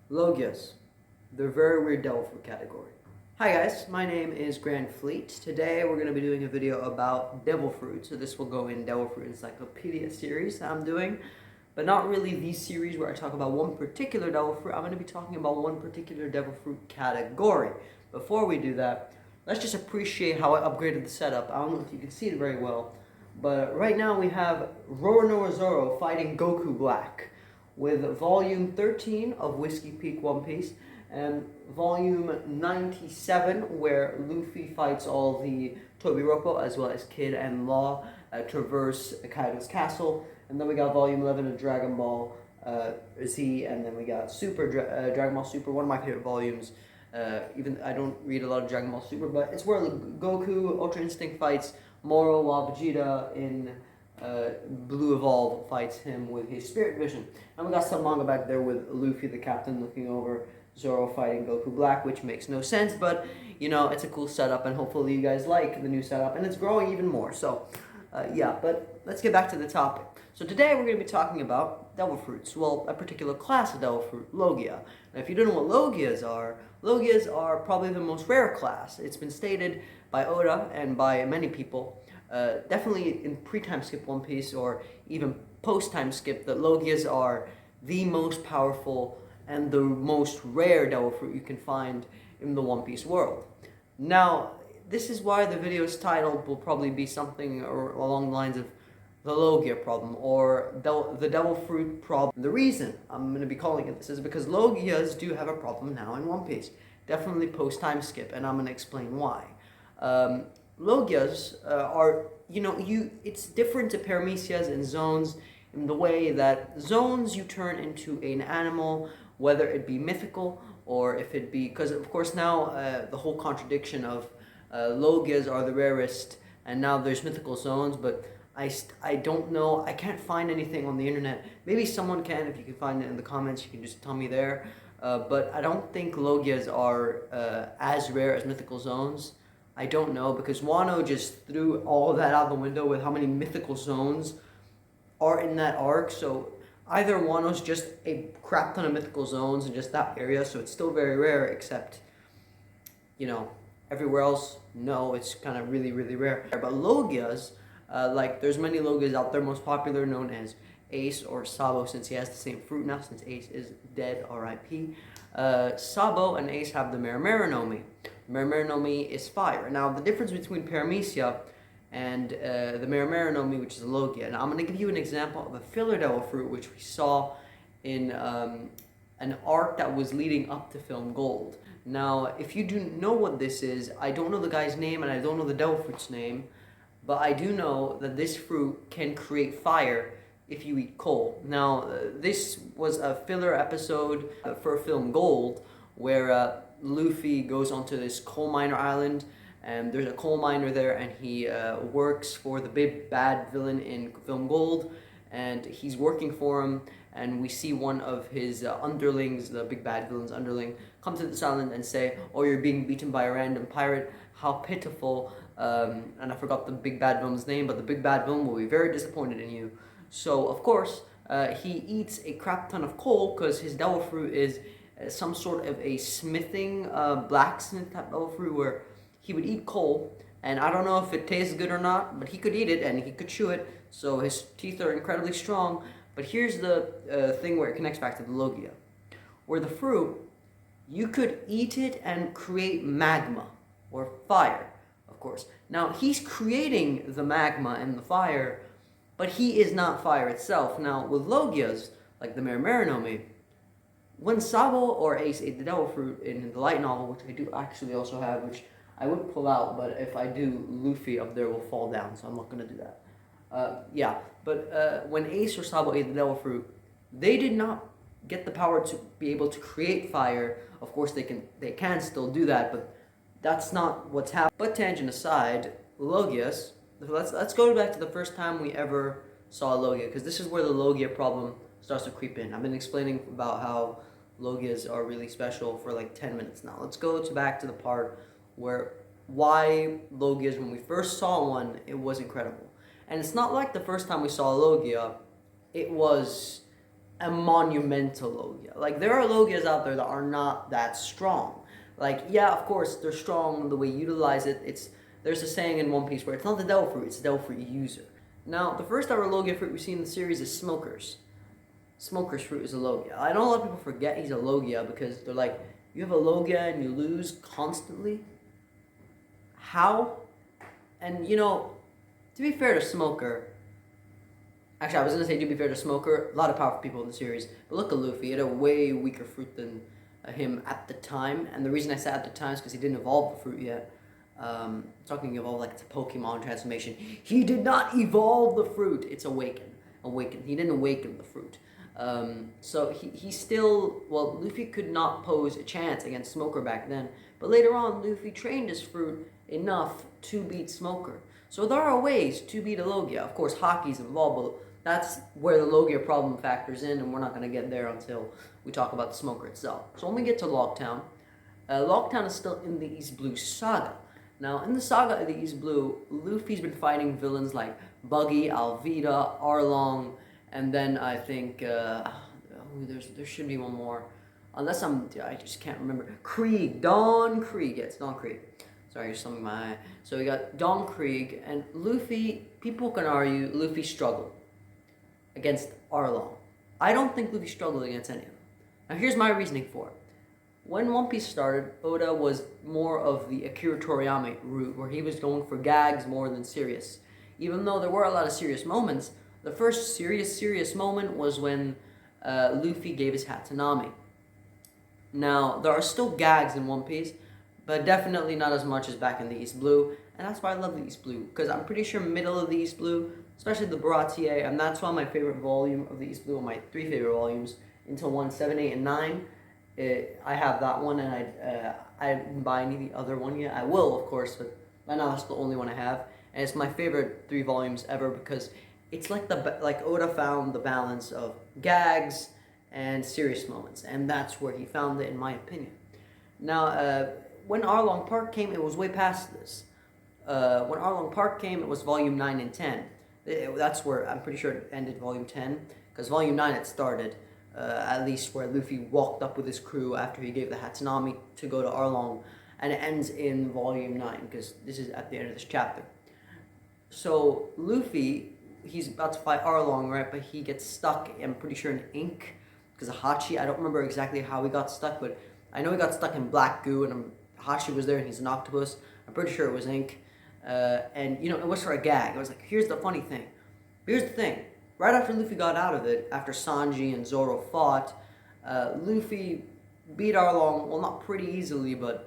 Logias, the very weird devil fruit category. Hi guys, my name is Grand Fleet. Today we're going to be doing a video about devil fruit. So this will go in Devil Fruit Encyclopedia series that I'm doing, but not really the series where I talk about one particular devil fruit. I'm going to be talking about one particular devil fruit category. Before we do that, let's just appreciate how I upgraded the setup. I don't know if you can see it very well, but right now we have Roronoa Zoro fighting Goku Black, with volume 13 of Whiskey Peak One Piece and volume 97 where Luffy fights all the Tobiropo as well as Kid and Law traverse Kaido's castle, and then we got volume 11 of Dragon Ball Z, and then we got Dragon Ball Super, one of my favorite volumes. Even I don't read a lot of Dragon Ball Super, but it's where Goku Ultra Instinct fights Moro, while Vegeta in Blue Evolve fights him with his Spirit Vision. And we got some manga back there with Luffy the captain looking over Zoro fighting Goku Black, which makes no sense, but you know, it's a cool setup, and hopefully you guys like the new setup, and it's growing even more. So yeah, but let's get back to the topic. So today we're going to be talking about devil fruits. Well, a particular class of devil fruit, Logia. Now if you don't know what Logias are probably the most rare class. It's been stated by Oda and by many people, definitely in pre-time skip One Piece or even post-time skip, that Logias are the most powerful and the most rare devil fruit you can find in the One Piece world. Now, this is why the video's title will probably be something along the lines of the Logia problem or the devil fruit problem. The reason I'm going to be calling it this is because Logias do have a problem now in One Piece. Definitely post-time skip, and I'm going to explain why. Logias are, it's different to paramecias and zones in the way that zones you turn into an animal, whether it be mythical or if it be, because of course now the whole contradiction of Logias are the rarest and now there's mythical zones, but I don't know, I can't find anything on the internet. Maybe someone can. If you can find it in the comments, you can just tell me there. But I don't think Logias are as rare as mythical zones. I don't know, because Wano just threw all of that out the window with how many mythical zones are in that arc. So either Wano's just a crap ton of mythical zones in just that area, so it's still very rare, except, everywhere else, no, it's kind of really, really rare. But Logias, there's many Logias out there, most popular known as Ace or Sabo, since he has the same fruit now, since Ace is dead, R.I.P. Sabo and Ace have the Merimera no Mi. Merimera no Mi is fire. Now, the difference between Paramecia and the Merimera no Mi, which is a Logia. Now, I'm going to give you an example of a filler devil fruit, which we saw in an arc that was leading up to Film Gold. Now, if you do know what this is, I don't know the guy's name and I don't know the devil fruit's name, but I do know that this fruit can create fire if you eat coal. Now, this was a filler episode for Film Gold, where Luffy goes onto this coal miner island, and there's a coal miner there, and he works for the big bad villain in Film Gold, and he's working for him, and we see one of his underlings, the big bad villain's underling, come to this island and say, "Oh, you're being beaten by a random pirate, how pitiful," and I forgot the big bad villain's name, but the big bad villain will be very disappointed in you. So, of course, he eats a crap ton of coal, because his devil fruit is some sort of a smithing, blacksmith type devil fruit, where he would eat coal, and I don't know if it tastes good or not, but he could eat it, and he could chew it, so his teeth are incredibly strong. But here's the thing where it connects back to the Logia. Where the fruit, you could eat it and create magma, or fire, of course. Now, he's creating the magma and the fire, but he is not fire itself. Now, with Logias, like the Merimera no Mi, when Sabo or Ace ate the devil fruit in the light novel, which I do actually also have, which I would pull out, but if I do, Luffy up there will fall down, so I'm not going to do that. When Ace or Sabo ate the devil fruit, they did not get the power to be able to create fire. Of course, they can still do that, but that's not what's happening. But tangent aside, Logias, let's go back to the first time we ever saw a Logia, because this is where the Logia problem starts to creep in. I've been explaining about how Logias are really special for like 10 minutes now. Let's go back to the part where why Logias, when we first saw one, it was incredible. And it's not like the first time we saw a Logia, it was a monumental Logia. Like, there are Logias out there that are not that strong. Like, yeah, of course, they're strong the way you utilize it. There's a saying in One Piece where it's not the devil fruit, it's the devil fruit user. Now, the first ever Logia fruit we see in the series is Smoker's. Smoker's fruit is a Logia. I know a lot of people forget he's a Logia because they're like, you have a Logia and you lose constantly? How? And, to be fair to Smoker, actually, I was going to say to be fair to Smoker, a lot of powerful people in the series, but look at Luffy, he had a way weaker fruit than him at the time, and the reason I said at the time is because he didn't evolve the fruit yet. Talking evolve like it's a Pokemon transformation. He did not evolve the fruit. It's awaken. He didn't awaken the fruit. So he still, well, Luffy could not pose a chance against Smoker back then, but later on, Luffy trained his fruit enough to beat Smoker. So there are ways to beat a Logia. Of course, hockey's involved, but that's where the Logia problem factors in, and we're not going to get there until we talk about the Smoker itself. So when we get to Locktown, Locktown is still in the East Blue saga. Now, in the saga of the East Blue, Luffy's been fighting villains like Buggy, Alvida, Arlong, and then I think, there should be one more. Unless I just can't remember. Krieg, Don Krieg. Yeah, it's Don Krieg. Sorry, just something in my eye. So we got Don Krieg, and Luffy, people can argue Luffy struggled against Arlong. I don't think Luffy struggled against any of them. Now here's my reasoning for it. When One Piece started, Oda was more of the Akira Toriyama route, where he was going for gags more than serious. Even though there were a lot of serious moments, the first serious moment was when Luffy gave his hat to Nami. Now, there are still gags in One Piece, but definitely not as much as back in the East Blue, and that's why I love the East Blue, because I'm pretty sure middle of the East Blue, especially the Baratier, and that's why my favorite volume of the East Blue, my 3 favorite volumes, until 1, 7, 8, and 9, I have that one, and I didn't buy any other one yet. I will, of course, but right now that's the only one I have, and it's my favorite 3 volumes ever because it's like Oda found the balance of gags and serious moments, and that's where he found it, in my opinion. Now, when Arlong Park came, it was way past this. When Arlong Park came, it was volume 9 and 10. That's where I'm pretty sure it ended volume 10, because volume 9 it started. At least where Luffy walked up with his crew after he gave the hat to Nami to go to Arlong, and it ends in volume 9, because this is at the end of this chapter. So Luffy, he's about to fight Arlong, right, but he gets stuck, I'm pretty sure, in ink, because of Hachi. I don't remember exactly how he got stuck, but I know he got stuck in black goo, and Hachi was there, and he's an octopus. I'm pretty sure it was ink, and, it was for a gag. It was like, here's the funny thing. Here's the thing. Right after Luffy got out of it, after Sanji and Zoro fought, Luffy beat Arlong, well, not pretty easily, but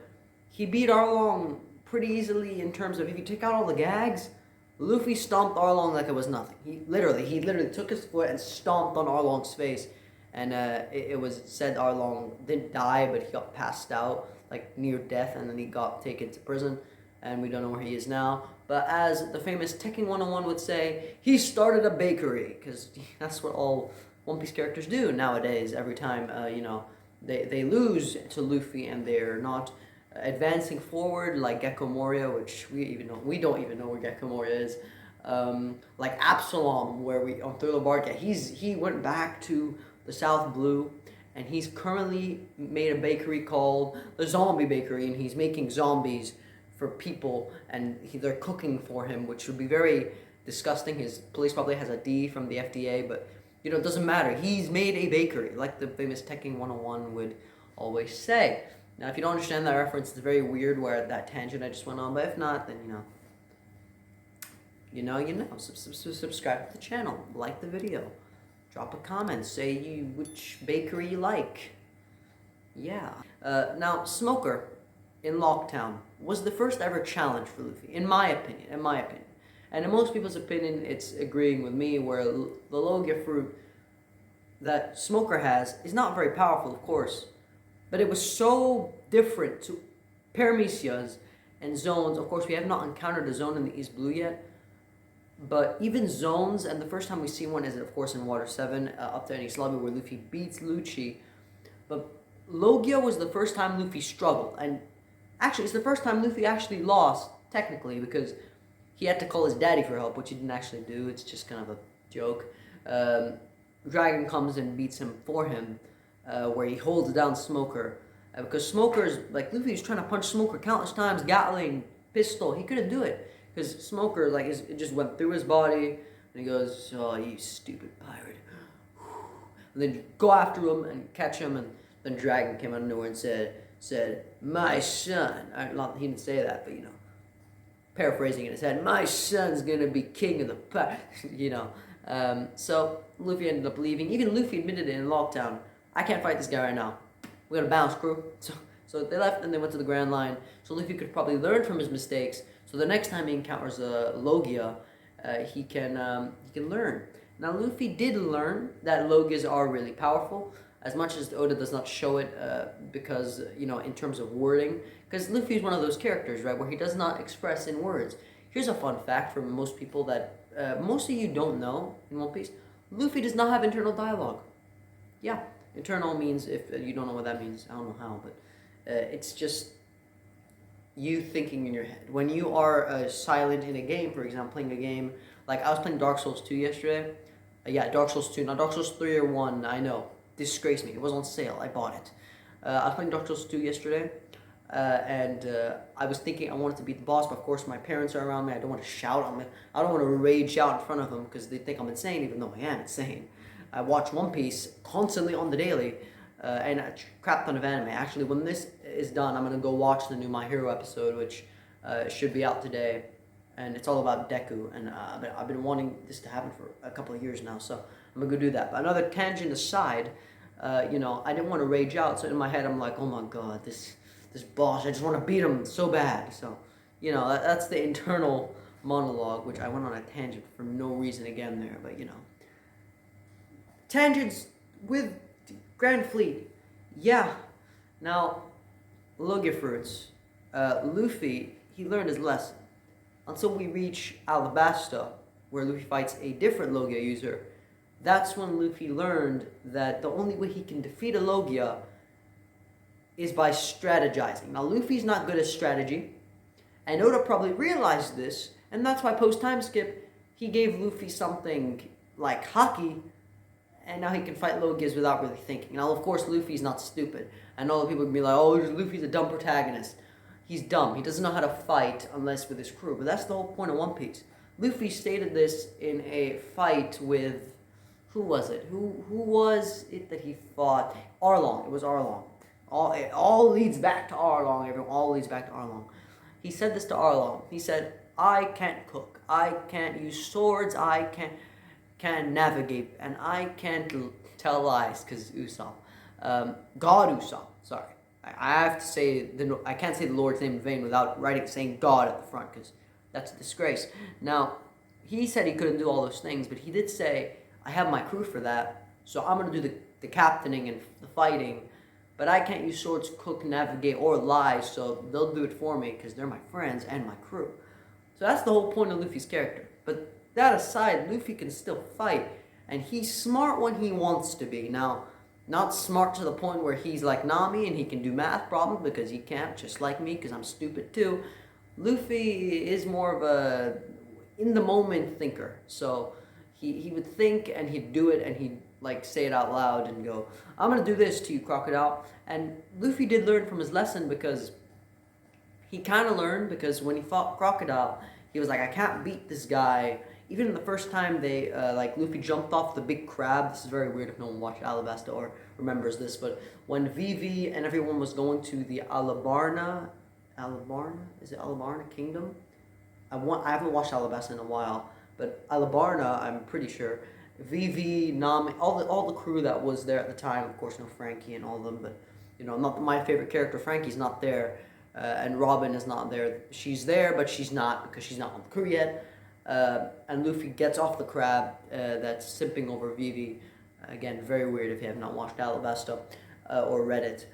he beat Arlong pretty easily in terms of, if you take out all the gags, Luffy stomped Arlong like it was nothing. He literally took his foot and stomped on Arlong's face, and it was said Arlong didn't die, but he got passed out, like near death, and then he got taken to prison, and we don't know where he is now. But as the famous Tekken 101 would say, he started a bakery, because that's what all One Piece characters do nowadays. Every time, they lose to Luffy and they're not advancing forward, like Gecko Moria, which we don't even know where Gecko Moria is. Like Absalom, where on Thriller Bark, he went back to the South Blue, and he's currently made a bakery called the Zombie Bakery, and he's making zombies for people, and they're cooking for him, which would be very disgusting. His police probably has a D from the FDA, but it doesn't matter. He's made a bakery, like the famous Tekken 101 would always say. Now, if you don't understand that reference, it's very weird where that tangent I just went on, but if not, then subscribe to the channel, like the video, drop a comment, say which bakery you like. Yeah. Now, Smoker in Locktown was the first ever challenge for Luffy, in my opinion. And in most people's opinion, it's agreeing with me, where the Logia fruit that Smoker has is not very powerful, of course, but it was so different to Paramecia's and Zone's. Of course, we have not encountered a Zone in the East Blue yet, but even Zone's, and the first time we see one is, of course, in Water 7, up to Enies Lobby, where Luffy beats Lucci. But Logia was the first time Luffy struggled, and actually, it's the first time Luffy actually lost, technically, because he had to call his daddy for help, which he didn't actually do. It's just kind of a joke. Dragon comes and beats him for him, where he holds down Smoker. Because Smoker's, like, Luffy's trying to punch Smoker countless times, Gatling, pistol, he couldn't do it. Because Smoker, like, it just went through his body, and he goes, "Oh, you stupid pirate." And then go after him and catch him, and then Dragon came out of nowhere and said, "My son," he didn't say that, but, paraphrasing in his head, "My son's gonna be king of the pirate," So Luffy ended up leaving. Even Luffy admitted it in Lockdown. "I can't fight this guy right now. We gotta bounce, crew." So they left and they went to the Grand Line. So Luffy could probably learn from his mistakes. So the next time he encounters Logia, he can learn. Now Luffy did learn that Logias are really powerful, as much as Oda does not show it because, in terms of wording. Because Luffy is one of those characters, right, where he does not express in words. Here's a fun fact for most people that most of you don't know in One Piece. Luffy does not have internal dialogue. Yeah, internal means, if you don't know what that means, I don't know how, but it's just you thinking in your head. When you are silent in a game, for example, playing a game, like I was playing Dark Souls 2 yesterday. Dark Souls 2, not Dark Souls 3 or 1, I know. Disgrace me, it was on sale, I bought it. I was playing Dark Souls 2 yesterday, and I was thinking I wanted to beat the boss, but of course my parents are around me, I don't want to shout, I don't want to rage out in front of them, because they think I'm insane, even though I am insane. I watch One Piece constantly on the daily, and a crap ton of anime. Actually, when this is done, I'm going to go watch the new My Hero episode, which should be out today. And it's all about Deku. And I've been wanting this to happen for a couple of years now, so I'm going to go do that. But another tangent aside, I didn't want to rage out. So in my head, I'm like, oh my god, this boss, I just want to beat him so bad. So, that's the internal monologue, which I went on a tangent for no reason again there. But, tangents with Grand Fleet. Yeah. Now, Logia fruits. Luffy, he learned his lesson. Until we reach Alabasta, where Luffy fights a different Logia user, that's when Luffy learned that the only way he can defeat a Logia is by strategizing. Now, Luffy's not good at strategy, and Oda probably realized this, and that's why post-time skip, he gave Luffy something like Haki, and now he can fight Logias without really thinking. Now, of course, Luffy's not stupid. I know that people can be like, oh, Luffy's a dumb protagonist. He's dumb. He doesn't know how to fight unless with his crew. But that's the whole point of One Piece. Luffy stated this in a fight with... Who was it? Who was it that he fought? Arlong. It was Arlong. It all leads back to Arlong, everyone. All leads back to Arlong. He said this to Arlong. He said, "I can't cook. I can't use swords. I can't navigate. And I can't tell lies." Because Usopp. God Usopp. Sorry. I have to say, I can't say the Lord's name in vain without saying God at the front, because that's a disgrace. Now, he said he couldn't do all those things, but he did say, I have my crew for that, so I'm going to do the captaining and the fighting, but I can't use swords, cook, navigate, or lie, so they'll do it for me, because they're my friends and my crew. So that's the whole point of Luffy's character. But that aside, Luffy can still fight, and he's smart when he wants to be. Now, not smart to the point where he's like Nami and he can do math problems, because he can't, just like me, because I'm stupid too. Luffy is more of a in-the-moment thinker. So he would think and he'd do it and he'd like say it out loud and go, I'm going to do this to you, Crocodile. And Luffy did learn from his lesson, because he kind of learned, because when he fought Crocodile, he was like, I can't beat this guy. Even the first time they, Luffy jumped off the big crab, this is very weird if no one watched Alabasta or remembers this, but when Vivi and everyone was going to the Alabarna Kingdom? I haven't watched Alabasta in a while, but Alabarna, I'm pretty sure, Vivi, Nami, all the crew that was there at the time, of course, no Frankie and all of them, but, not my favorite character, Frankie's not there, and Robin is not there. She's there, but she's not, because she's not on the crew yet. And Luffy gets off the crab that's simping over Vivi. Again, very weird if you have not watched Alabasta or read it.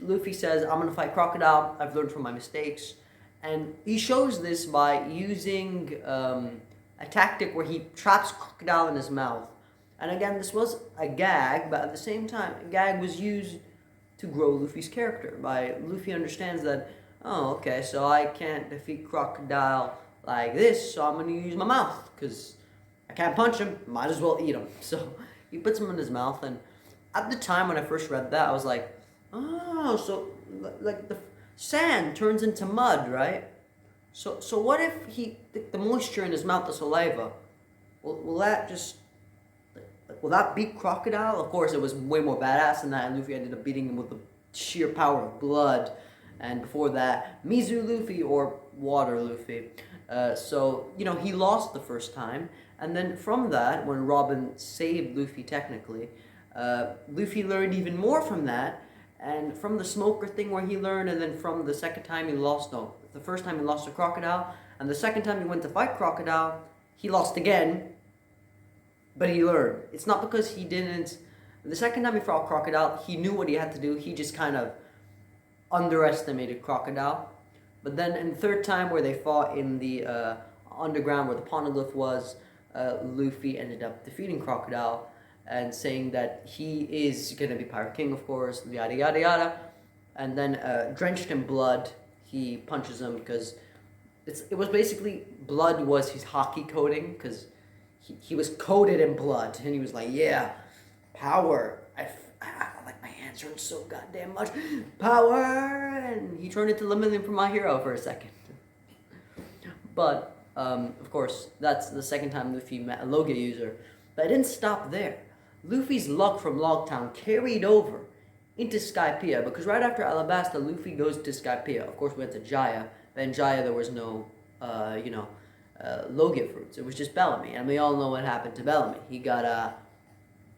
Luffy says, I'm going to fight Crocodile. I've learned from my mistakes. And he shows this by using a tactic where he traps Crocodile in his mouth. And again, this was a gag, but at the same time, a gag was used to grow Luffy's character. Luffy understands that, oh, okay, so I can't defeat Crocodile like this, so I'm going to use my mouth, because I can't punch him, might as well eat him. So He puts them in his mouth, and at the time when I first read that, I was like, oh, so like the sand turns into mud, right? So what if the moisture in his mouth, the saliva, will that just will that beat Crocodile? Of course, it was way more badass than that, and Luffy ended up beating him with the sheer power of blood. And before that, Mizu Luffy or Water Luffy. So, you know, he lost the first time. And then from that, when Robin saved Luffy technically, Luffy learned even more from that. And from the smoker thing where he learned, and then from the second time he lost, no, the first time he lost to Crocodile, and the second time he went to fight Crocodile, he lost again, but he learned. It's not because he didn't, the second time he fought Crocodile, he knew what he had to do, he just kind of underestimated Crocodile. But then in the third time where they fought in the underground where the Poneglyph was, Luffy ended up defeating Crocodile and saying that he is going to be Pirate King, of course, yada yada yada. And then drenched in blood, he punches him because it was basically, blood was his hockey coating, because he was coated in blood, and he was like, yeah, power, I like my hands hurt so goddamn much, power, and he turned into Lemillion from My Hero for a second. But, of course, that's the second time Luffy met a Logia user, but it didn't stop there. Luffy's luck from Logtown carried over into Skypiea, because right after Alabasta, Luffy goes to Skypiea. Of course, we went to Jaya, but in Jaya there was no, Logia fruits. It was just Bellamy, and we all know what happened to Bellamy. He got,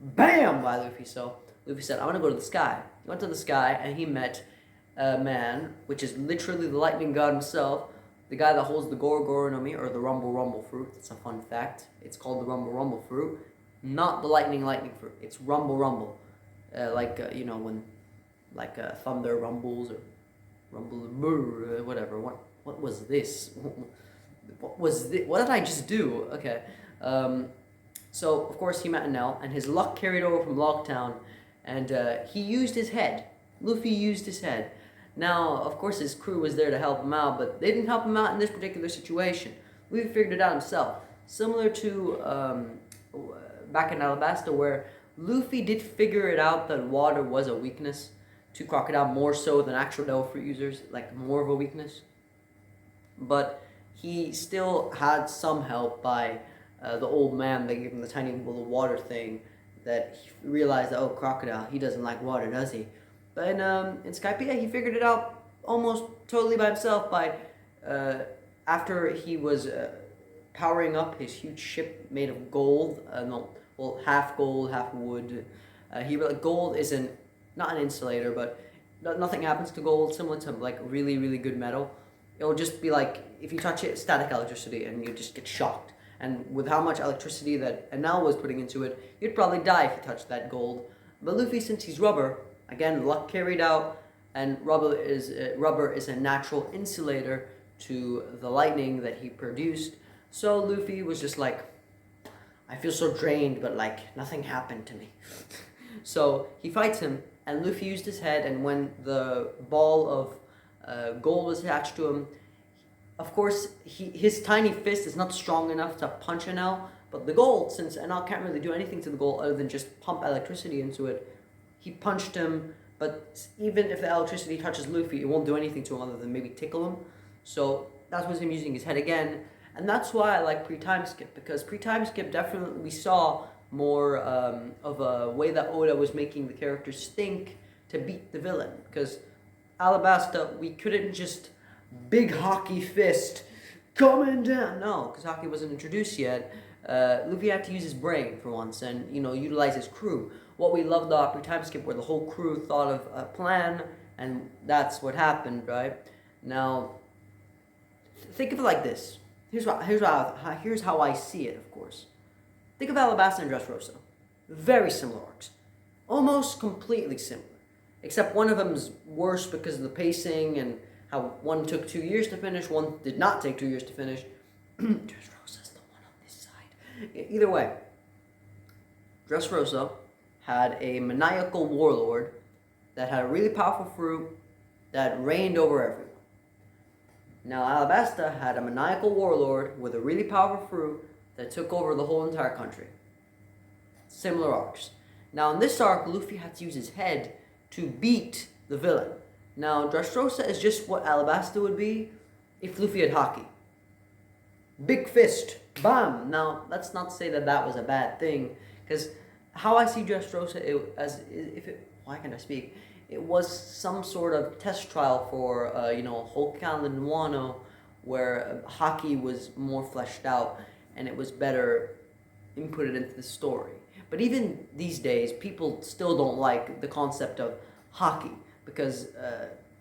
BAM! By Luffy, so Luffy said, I want to go to the sky. He went to the sky, and he met a man, which is literally the lightning god himself, the guy that holds the Goro no Mi, or the Rumble Rumble fruit. It's a fun fact. It's called the Rumble Rumble fruit, not the lightning fruit. It's Rumble Rumble. When thunder rumbles or rumble, whatever. What was this? What was this? What did I just do? Okay. So of course he met Enel, and his luck carried over from Logtown, and he used his head. Luffy used his head. Now, of course, his crew was there to help him out, but they didn't help him out in this particular situation. Luffy figured it out himself, similar to back in Alabasta, where Luffy did figure it out that water was a weakness to Crocodile, more so than actual Devil Fruit users, like more of a weakness. But he still had some help by the old man that gave him the tiny little water thing, that he realized that, oh, Crocodile, he doesn't like water, does he? But in Skypiea, he figured it out almost totally by himself by, after he was powering up his huge ship made of gold, half gold, half wood. Gold isn't, not an insulator, but nothing happens to gold, similar to like really, really good metal. It'll just be like, if you touch it, static electricity, and you just get shocked. And with how much electricity that Enel was putting into it, you'd probably die if you touched that gold. But Luffy, since he's rubber, again, luck carried out, and rubber is a natural insulator to the lightning that he produced. So Luffy was just like, I feel so drained, but like nothing happened to me. So he fights him, and Luffy used his head, and when the ball of gold was attached to him, of course, his tiny fist is not strong enough to punch Enel, but the gold, since Enel can't really do anything to the gold other than just pump electricity into it, he punched him, but even if the electricity touches Luffy, it won't do anything to him other than maybe tickle him. So that was him using his head again, and that's why I like pre-time skip, because pre-time skip definitely, we saw more of a way that Oda was making the characters think to beat the villain, because Alabasta, we couldn't just big hockey fist coming down. No, because hockey wasn't introduced yet. Luffy had to use his brain for once, and utilize his crew. What we loved about pre-time skip, where the whole crew thought of a plan, and that's what happened, right? Now, think of it like this. Here's how I see it. Of course, think of Alabasta and Dressrosa. Very similar arcs, almost completely similar, except one of them is worse because of the pacing and how one took 2 years to finish, one did not take 2 years to finish. Dressrosa's the one on this side. Either way, Dressrosa had a maniacal warlord that had a really powerful fruit that reigned over everyone. Now Alabasta had a maniacal warlord with a really powerful fruit that took over the whole entire country. Similar arcs. Now in this arc, Luffy had to use his head to beat the villain. Now Dressrosa is just what Alabasta would be if Luffy had Haki. Big fist, bam! Now let's not say that that was a bad thing, because how I see Dressrosa why can't I speak? It was some sort of test trial for Whole Island and Wano, where Haki was more fleshed out and it was better inputted into the story. But even these days, people still don't like the concept of Haki, because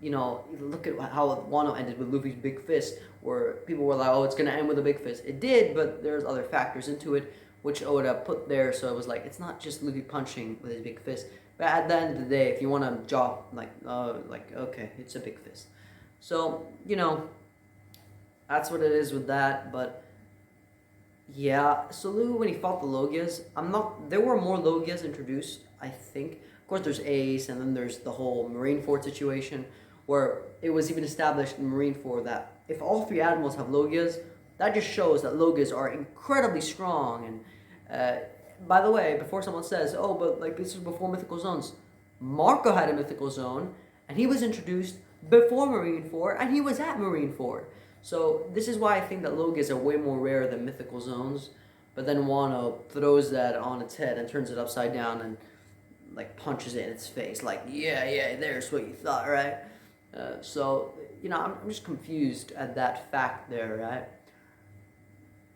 look at how Wano ended with Luffy's big fist, where people were like, oh, it's gonna end with a big fist. It did, but there's other factors into it, which Oda put there, so it was like, it's not just Luffy punching with his big fist. But at the end of the day, if you want to draw, okay, it's a big fist. So, that's what it is with that, but yeah, so Luffy, when he fought the Logias, there were more Logias introduced, I think. Of course, there's Ace, and then there's the whole Marineford situation, where it was even established in Marineford that if all three admirals have Logias, that just shows that Logias are incredibly strong. And by the way, before someone says, oh, but like this was before Mythical Zones, Marco had a Mythical Zone, and he was introduced before Marineford, and he was at Marineford. So this is why I think that Logias are way more rare than Mythical Zones, but then Wano throws that on its head and turns it upside down and like punches it in its face, like, yeah, there's what you thought, right? I'm just confused at that fact there, right?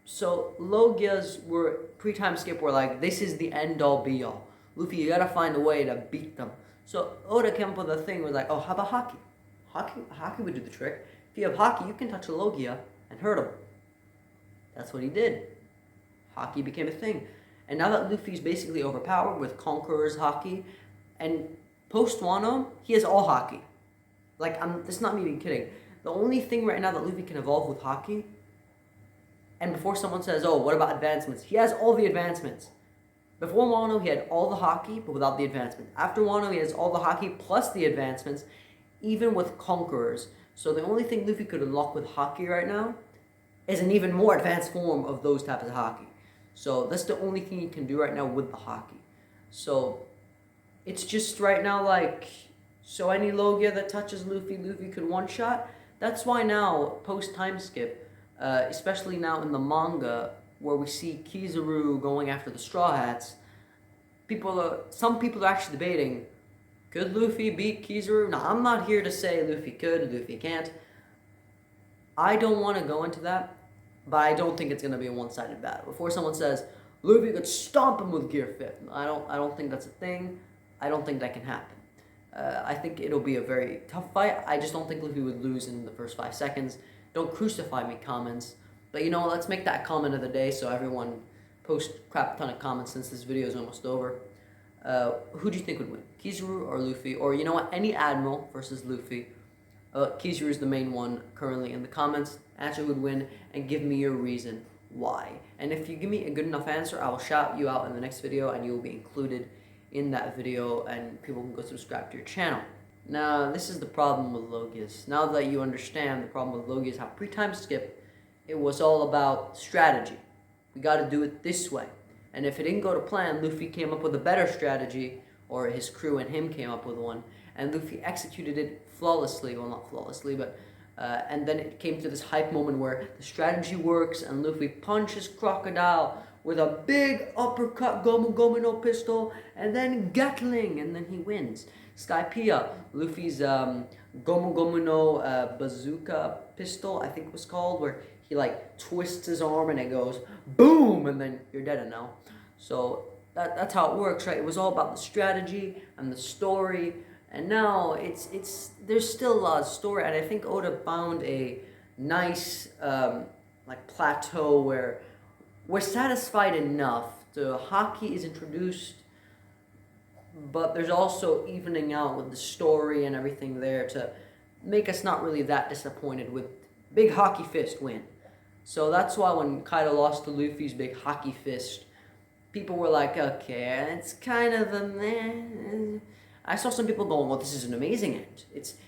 So Logias were pre-time skip were like, this is the end all be all. Luffy, you gotta find a way to beat them. So Oda came up with a thing where like, oh, how about Haki? Haki would do the trick. If you have Haki, you can touch a Logia and hurt him. That's what he did. Haki became a thing. And now that Luffy's basically overpowered with Conqueror's Haki, and post Wano, he has all Haki. Like, this is not me even kidding. The only thing right now that Luffy can evolve with Haki, and before someone says, oh, what about advancements? He has all the advancements. Before Wano, he had all the Haki, but without the advancement. After Wano, he has all the Haki plus the advancements, even with Conquerors. So the only thing Luffy could unlock with Haki right now is an even more advanced form of those types of Haki. So that's the only thing he can do right now with the Haki. So it's just right now like, so any Logia that touches Luffy could one-shot. That's why now, post-time skip, especially now in the manga, where we see Kizaru going after the Straw Hats, some people are actually debating, could Luffy beat Kizaru? Now, I'm not here to say Luffy could, Luffy can't. I don't want to go into that, but I don't think it's going to be a one-sided battle. Before someone says, Luffy could stomp him with Gear 5th, I don't think that's a thing. I don't think that can happen. I think it'll be a very tough fight. I just don't think Luffy would lose in the first 5 seconds. Don't crucify me, comments. But let's make that comment of the day so everyone post crap ton of comments since this video is almost over. Who do you think would win? Kizaru or Luffy? Or you know what? Any Admiral versus Luffy. Kizaru is the main one currently in the comments. Answer who would win and give me your reason why. And if you give me a good enough answer, I will shout you out in the next video and you will be included in that video and people can go subscribe to your channel. Now, this is the problem with Logias. Now that you understand the problem with Logias, how pre-time skip, it was all about strategy. We got to do it this way. And if it didn't go to plan, Luffy came up with a better strategy, or his crew and him came up with one, and Luffy executed it flawlessly. Well, not flawlessly, but and then it came to this hype moment where the strategy works and Luffy punches Crocodile with a big uppercut Gomu Gomu no pistol, and then Gatling, and then he wins. Skypiea, Luffy's Gomu Gomu no bazooka pistol, I think it was called, where he like twists his arm and it goes boom, and then you're dead now. So that's how it works, right? It was all about the strategy and the story, and now there's still a lot of story, and I think Oda found a nice like plateau where we're satisfied enough. The Haki is introduced, but there's also evening out with the story and everything there to make us not really that disappointed with big Haki fist win. So that's why when Kaido lost to Luffy's big Haki fist, people were like, okay, it's kind of a meh. I saw some people going, well, this is an amazing end.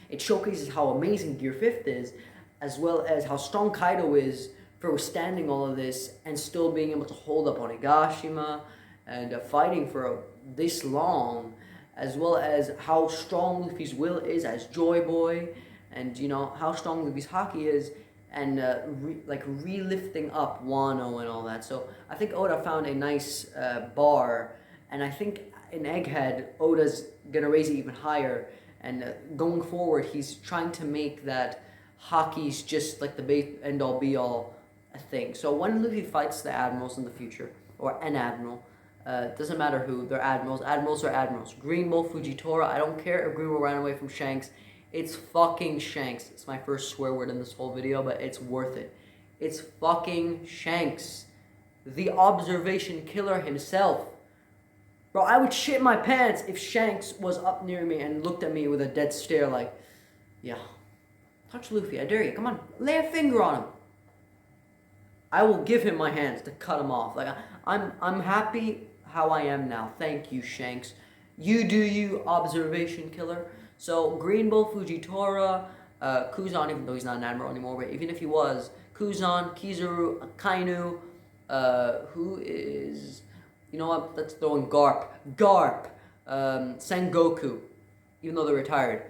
It showcases how amazing Gear 5th is, as well as how strong Kaido is for withstanding all of this and still being able to hold up Onigashima and fighting for this long, as well as how strong Luffy's will is as Joy Boy, and you know how strong Luffy's haki is, and relifting up Wano and all that. So I think Oda found a nice bar, and I think in Egghead Oda's gonna raise it even higher. And going forward, he's trying to make that haki's just like the end all be all thing. So when Luffy fights the admirals in the future, or an admiral, doesn't matter who, they're admirals. Admirals are admirals. Green Bull Fujitora, I don't care if Green Bull ran away from Shanks. It's fucking Shanks. It's my first swear word in this whole video, but it's worth it. It's fucking Shanks. The observation killer himself. Bro, I would shit my pants if Shanks was up near me and looked at me with a dead stare like, yeah, touch Luffy, I dare you, come on, lay a finger on him. I will give him my hands to cut him off. Like, I'm happy how I am now. Thank you, Shanks. You do you, observation killer. So, Green Bull Fujitora, Kuzan, even though he's not an admiral anymore, but even if he was, Kuzan, Kizaru, Akainu, who is... You know what? Let's throw in Garp. Sengoku, even though they're retired.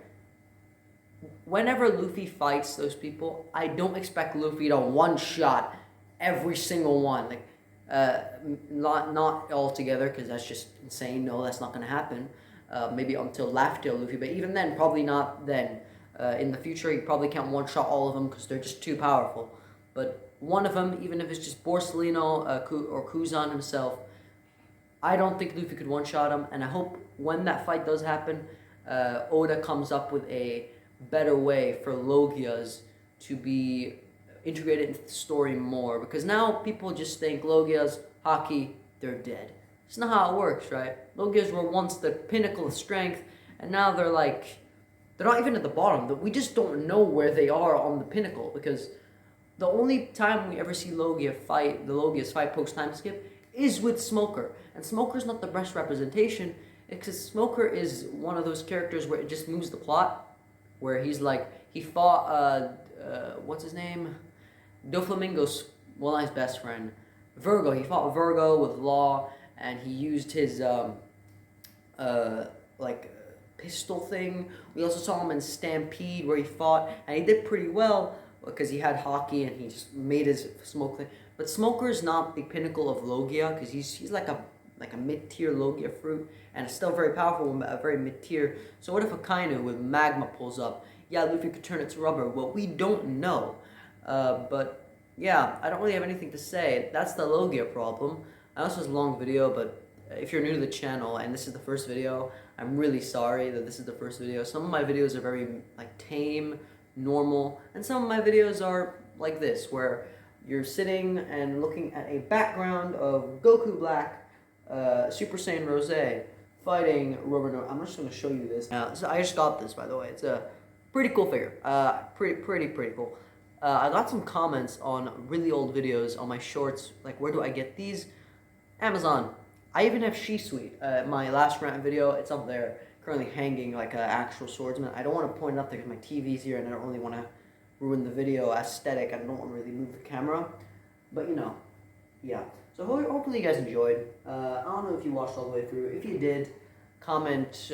Whenever Luffy fights those people, I don't expect Luffy to one-shot every single one. Like, not all together, because that's just insane. No, that's not going to happen. Maybe until Laugh-Tail Luffy, but even then, probably not then. In the future, he probably can't one-shot all of them because they're just too powerful. But one of them, even if it's just Borsalino or Kuzan himself, I don't think Luffy could one-shot him, and I hope when that fight does happen, Oda comes up with a better way for Logias to be integrated into the story more, because now people just think Logias, haki, they're dead. It's not how it works, right? Logias were once the pinnacle of strength, and now they're like, they're not even at the bottom. We just don't know where they are on the pinnacle, because the only time we ever see the Logias fight post-time skip is with Smoker. And Smoker's not the best representation, because Smoker is one of those characters where it just moves the plot, where he's like, he fought, what's his name? Doflamingo's, well, not his best friend, Virgo. He fought Virgo with Law, and he used his, pistol thing. We also saw him in Stampede, where he fought, and he did pretty well, because he had haki, and he just made his smoke thing. But Smoker's not the pinnacle of Logia, because he's like a mid-tier Logia fruit, and it's still very powerful, but very mid-tier. So what if Akainu with Magma pulls up? Yeah, Luffy could turn it to rubber. Well, we don't know. But yeah, I don't really have anything to say. That's the Logia problem. I know this was a long video, but if you're new to the channel and this is the first video, I'm really sorry that this is the first video. Some of my videos are very tame, normal, and some of my videos are like this, where you're sitting and looking at a background of Goku Black, Super Saiyan Rose fighting Robert. I'm just going to show you this. So I just got this, by the way. It's a pretty cool figure. Pretty cool. I got some comments on really old videos on my shorts, like where do I get these? Amazon. I even have She-Sweet. My last rant video, it's up there, currently hanging like an actual swordsman. I don't want to point it up there because my TV's here and I don't really want to ruin the video aesthetic. I don't want to really move the camera. But you know, yeah. So hopefully you guys enjoyed. I don't know if you watched all the way through. If you did, comment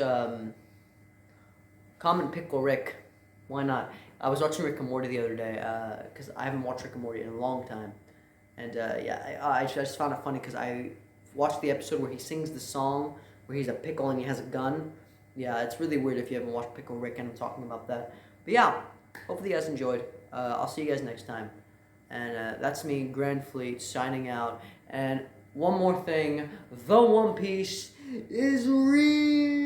Pickle Rick. Why not? I was watching Rick and Morty the other day because I haven't watched Rick and Morty in a long time. And yeah, I just found it funny because I watched the episode where he sings the song where he's a pickle and he has a gun. Yeah, it's really weird if you haven't watched Pickle Rick and I'm talking about that. But yeah, hopefully you guys enjoyed. I'll see you guys next time. And that's me, Grand Fleet, signing out. And one more thing, the One Piece is real!